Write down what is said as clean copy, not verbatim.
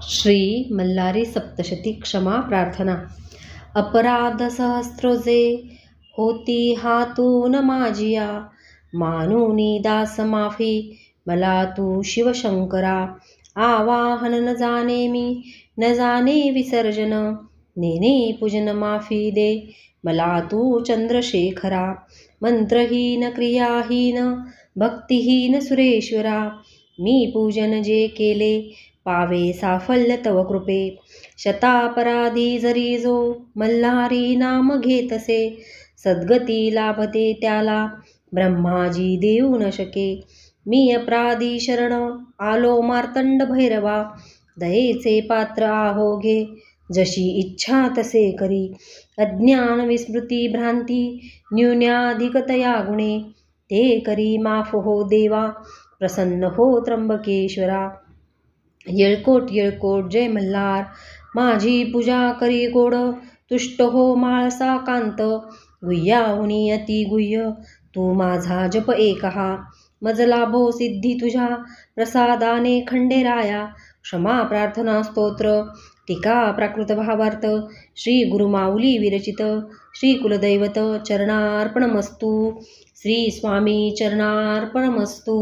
श्री मल्हारी सप्तशती क्षमा प्रार्थना। अपराध सहस्रोजे होती हातून माझिया, मानुनी दास माफी मला तू शिवशंकरा। आवाहन न जाणे मी न जाणे विसर्जन, नेने पूजन माफी दे मला तू चंद्रशेखरा। मंत्रहीन क्रियाहीन भक्तिहीन सुरेश्वरा, मी पूजन जे केले पावे साफल्य तव कृपे। शतापराधी जरी जो मल्हारी नाम घेतसे, सद्गती लाभते त्याला ब्रह्माजी देऊ न शके। मी अपराधी शरण आलो मार्तंड भैरवा, दयेचे पात्र आहो घे जशी इच्छा तसे करी। अज्ञान विस्मृती भ्रांती न्यून्याधिकतया गुणे, ते करी माफ हो देवा प्रसन्न हो त्र्यंबकेश्वरा। येळकोट येळकोट जय मल्हार, माझी पूजा करी गोड तुष्ट हो माळसा कांत। गुह्याहुनी अति गुह्य तू माझा जप एकहा, मज लाभो सिद्धी तुझ्या प्रसादाने खंडेराया। क्षमा प्रार्थना स्तोत्र टीका प्राकृत भावार्थ, श्री गुरुमाऊली विरचित। श्री कुलदैवत चरणार्पणमस्तु, श्री स्वामी चरणार्पणमस्तु।